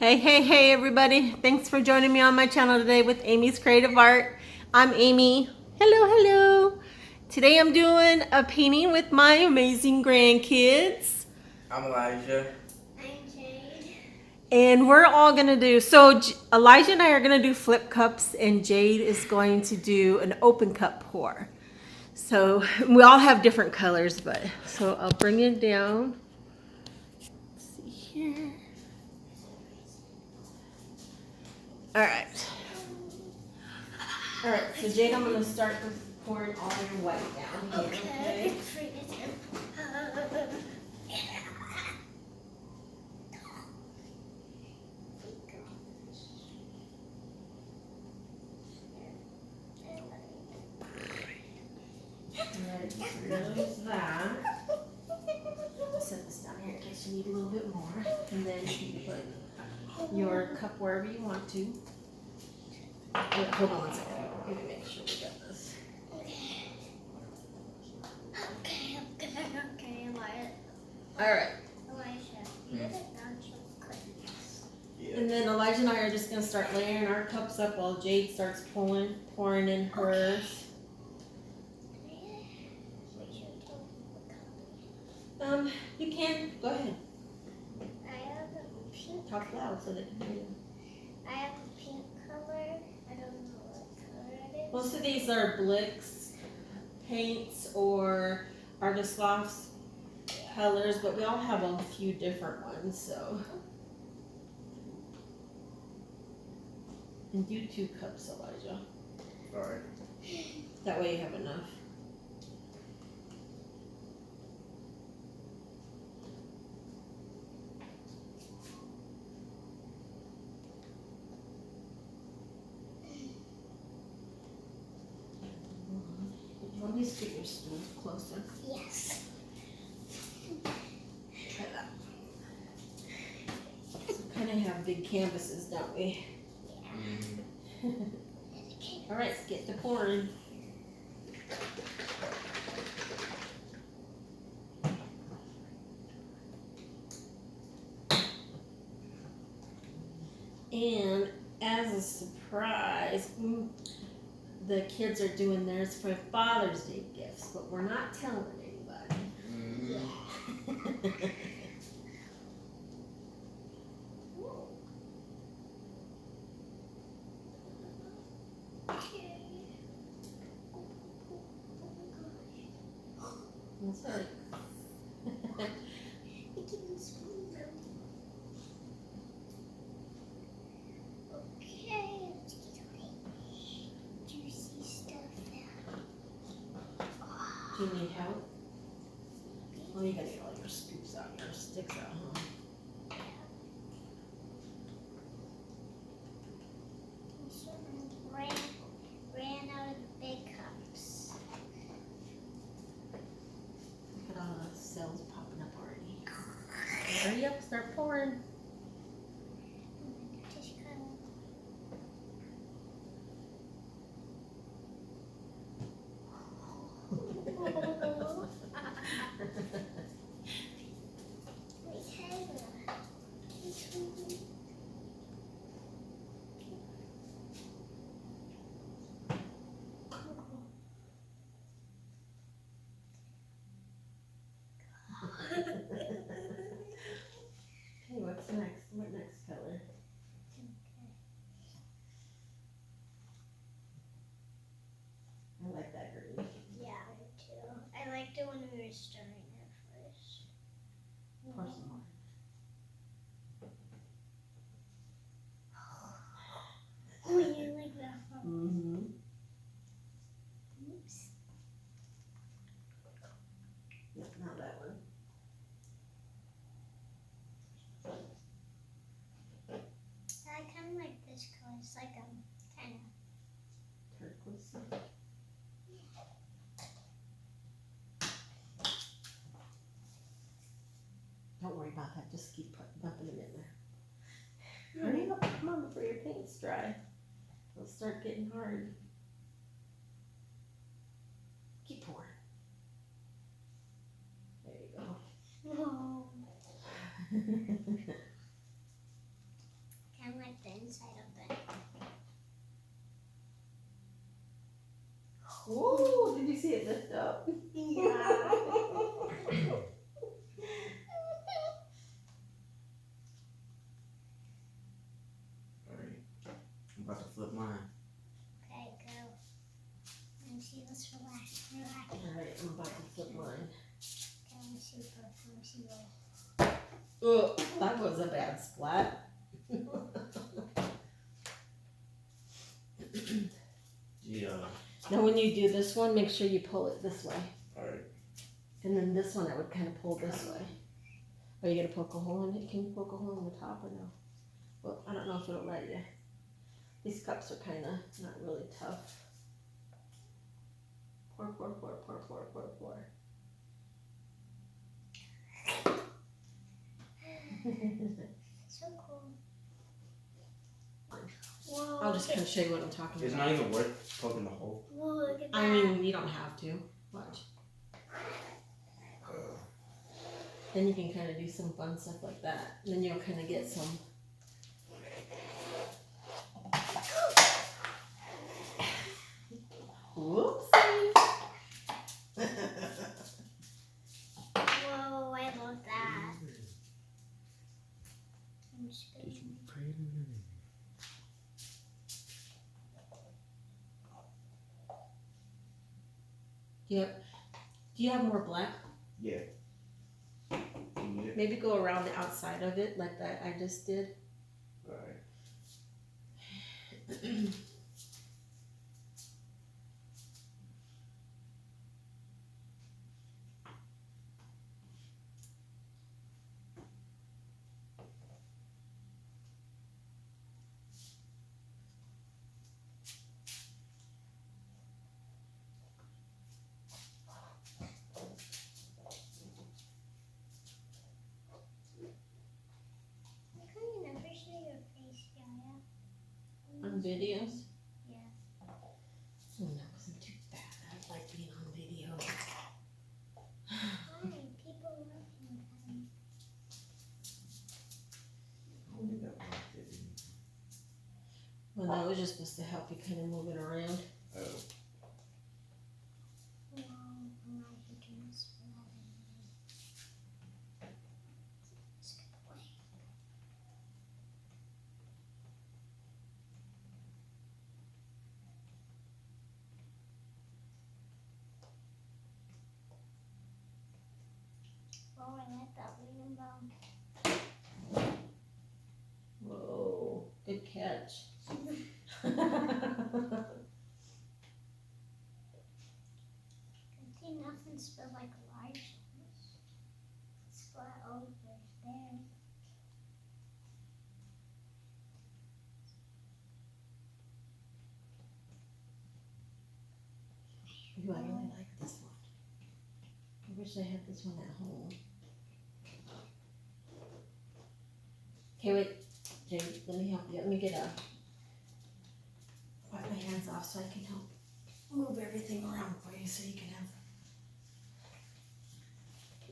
Hey everybody. Thanks for joining me on my channel today with Amy's Creative Art. I'm Amy. Hello. Today I'm doing a painting with my amazing grandkids. I'm Elijah. I'm Jade. And we're all going to do, Elijah and I are going to do flip cups and Jade is going to do an open cup pour. So we all have different colors, so I'll bring it down. Let's see here. All right, so Jade, I'm going to start with pouring all your white down here, okay? There's that. I'll set this down here in case you need a little bit more. And then you can put your cup wherever you want to. Wait, hold on one second. Let me make sure we got this. Okay, Elijah. Alright. Elijah, you did it not chocolate. Yeah. And then Elijah and I are just going to start layering our cups up while Jade starts pouring in hers. You can. Go ahead. I have a pink. Talk loud so that you can hear you. I have a pink color. I don't know what color it is. Most of these are Blicks paints or Artist Lofts colors, but we all have a few different ones, so. And do 2 cups, Elijah. Alright. That way you have enough. Let me get your stool closer. Yes. Try that. So we kind of have big canvases, don't we? Yeah. All right, get to pouring. And as a surprise, the kids are doing theirs for Father's Day gifts, but we're not telling anybody. Okay. That's right. Okay, let's get my juicy stuff out. Do you need help? Well, you gotta get all your scoops out, your sticks out, huh? Ran out of the big cups. Look at all the cells popping up already. Hurry up, start pouring. Just kind of. Hey, what's next? What next color? I like that green. Yeah, me too. I liked it when we were stirring it first. Pour some more. Oh, you like that one? Mm-hmm. Oops. Yep, now that one. I kind of like this color. It's like kind of. Turquoise. Don't worry about that. Just keep dumping them in there. Hurry up, come on, before your paint's dry. It'll start getting hard. Keep pouring. There you go. Oh. Ooh, did you see it lift up? Yeah. Alright. I'm about to flip mine. Okay, go. Let me see. Let's relax. Relax. Alright, I'm about to flip mine. Okay, let me see first. Let me see what. Oh, that was a bad splat. Yeah. Now when you do this one, make sure you pull it this way. Alright. And then this one I would kind of pull this way. Are you going to poke a hole in it? Can you poke a hole in the top or no? Well, I don't know if it'll let you. These cups are kind of not really tough. Pour, pour, pour, pour, pour, pour, pour. So cool. Whoa. I'll just kind of show you what I'm talking It's about. not even worth poking the hole. Whoa, look at that. I mean, you don't have to. Watch. Then you can kind of do some fun stuff like that. And then you'll kind of get some. Whoopsie. Whoa, I love that. I'm spinning. Yep. Do you have more black? Yeah. You need it? Maybe go around the outside of it like that I just did. Alright. How come you never show your face, Yaya? On videos? Yeah. Oh, that wasn't too bad. I like being on video. Hi, people love you. Only that one did. Well, that was just supposed to help you kind of move it around. Oh. Wow, I'm not thinking this for that anyway. Let's get away. Oh, I like that rainbow. Whoa, good catch. See, nothing spilled like Elijah. Splat over there. Ooh, I really like this one. I wish I had this one at home. Okay, wait. Jade, let me help you. Let me get a. Wipe my hands off so I can help move everything around for you so you can have.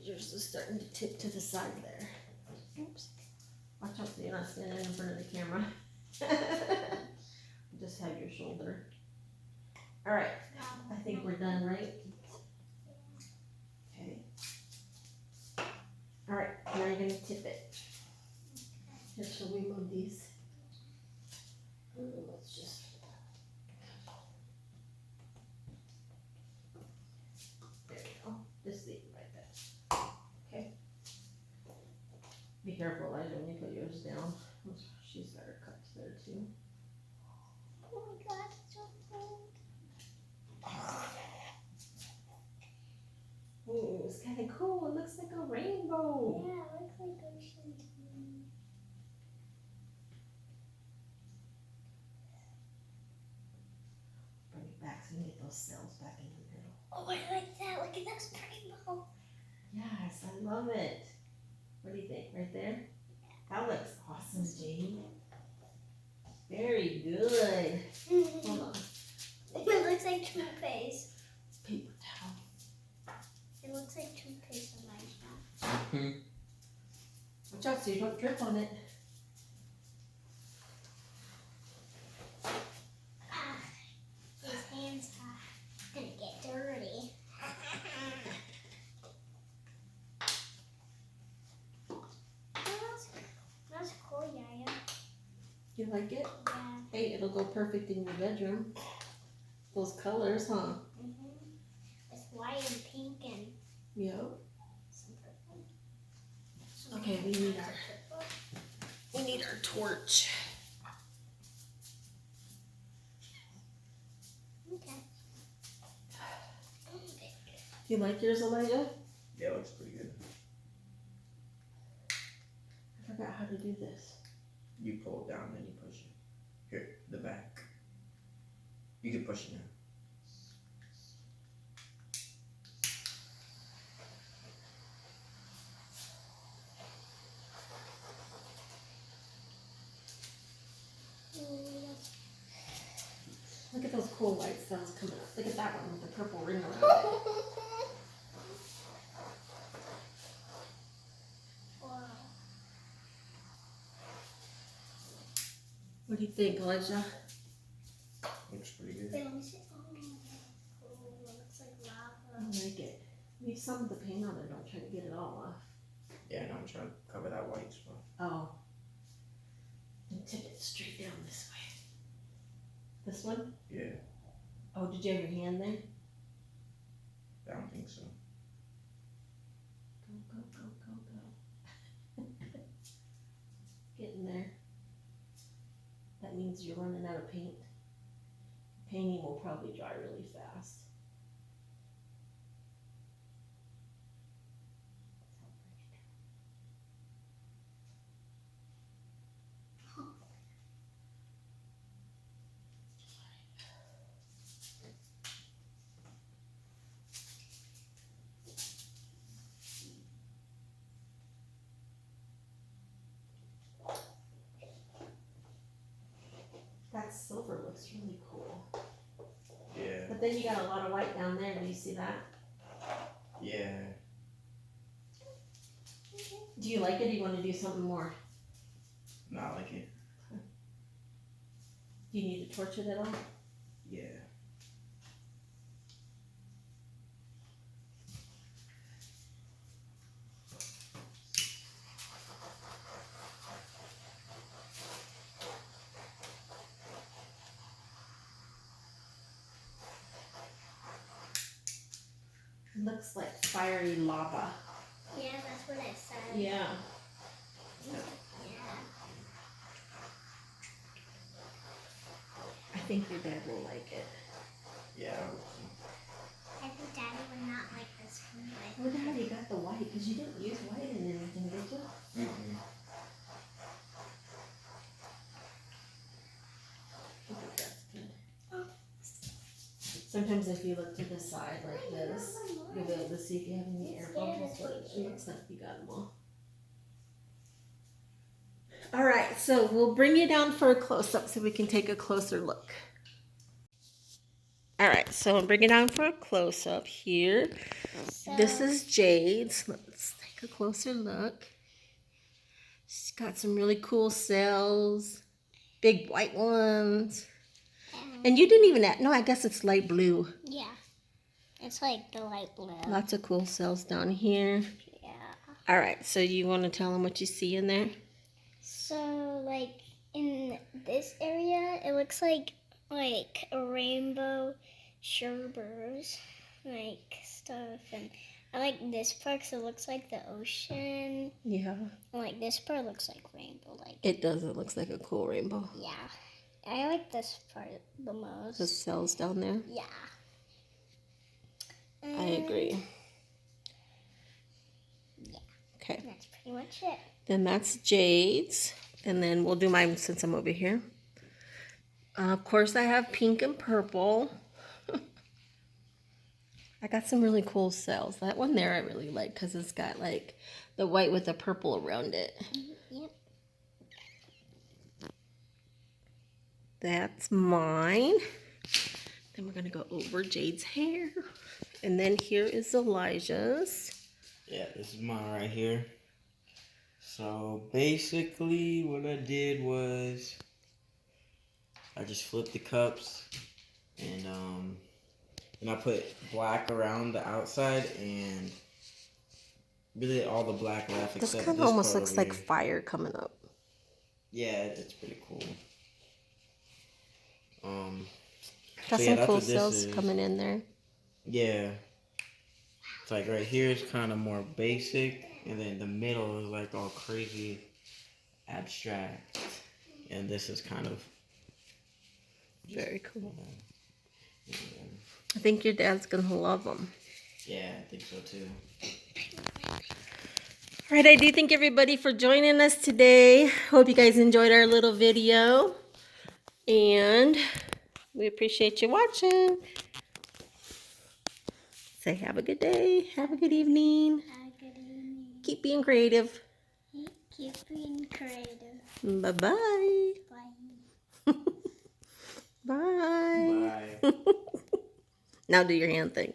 Yours is starting to tip to the side there. Oops. Watch out so you're not standing in front of the camera. Just have your shoulder. All right. I think we're done, right? Okay. All right, now you're gonna tip it. Here, shall we move these? Let's just. There you go. Just leave it right there. Okay. Be careful, Elijah, when you put yours down. She's got her cups there too. Oh my god, it's so cold. Ooh, it's kind of cool. It looks like a rainbow. Yeah, it looks like ocean to me. Bring it back so you can get those cells back in the middle. Oh, I like that. Look at that rainbow. Yes, I love it. What do you think? Right there? That looks awesome, Jane. Very good. Hold on. It looks like toothpaste. It's paper towel. It looks like toothpaste on my mouth. Watch out so you don't drip on it. Ah, his hands hot. You like it? Yeah. Hey, it'll go perfect in your bedroom. Those colors, huh? It's white and pink and Yep. some purple. Okay, we need our torch. Okay. Do you like yours, Elijah? Yeah, it looks pretty good. I forgot how to do this. You pull it down, then you push it. Here, the back. You can push it now. Look at those cool white cells coming up. Look at that one with the purple ring around it. Wow. What do you think, Elijah? Looks pretty good. Wait, let me see. Oh, it looks like I lava. like it. Leave some of the paint on it. Don't try to get it all off. Yeah, no, I'm trying to cover that white spot. Oh. And tip it straight down this way. This one? Yeah, Oh, did you have your hand there? I don't think so. Go, go, go, go, go. Getting there. That means you're running out of paint. Painting will probably dry really fast. That silver looks really cool. Yeah, But then you got a lot of white down there. Do you see that? yeah. Do you like it or do you want to do something more? No, I like it. Do you need to torch it at all? Yeah. It looks like fiery lava. Yeah, that's what it said. Yeah. Yeah. I think your dad will like it. Yeah. I think Daddy would not like this one. I wonder how you got the white, because you didn't use white in anything, did you? Mm-mm. I think that's good. Sometimes if you look to the side like this, you'll be able to see if you have any air bubbles, but it looks like you got them all. All right, so we'll bring you down for a close-up so we can take a closer look. All right, so I'm bringing down for a close-up here. This is Jade's. Let's take a closer look. She's got some really cool cells, big white ones. And you didn't even, no, I guess it's light blue. Yeah. It's like the light blue. Lots of cool cells down here. Yeah. All right, so you want to tell them what you see in there? So, like, in this area, it looks like a rainbow sherbers, like, stuff. And I like this part because it looks like the ocean. Yeah. And, like, this part looks like rainbow. Like, It does. It looks like a cool rainbow. yeah. I like this part the most. The cells down there. Yeah. I agree. Yeah. Okay. That's pretty much it. Then that's Jade's. And then we'll do mine since I'm over here. Of course, I have pink and purple. I got some really cool cells. That one there I really like because it's got like the white with the purple around it. Yep. That's mine. Then we're going to go over Jade's hair. And then here is Elijah's. Yeah, this is mine right here. So basically what I did was I just flipped the cups and I put black around the outside and really all the black left This except kind this of almost part looks over like here. fire coming up. Yeah, it's pretty cool. Got So, yeah, some that's cool what this cells is. coming in there. Yeah. It's like right here is kind of more basic, and then the middle is like all crazy abstract, and this is kind of Very cool. yeah, I think your dad's gonna love them. yeah, I think so too. All right, I do thank everybody for joining us today. Hope you guys enjoyed our little video, and we appreciate you watching. Say have a good day, have a good evening. Have a good evening. Keep being creative. Keep being creative. Bye-bye. Bye. Bye. Bye. Now do your hand thing.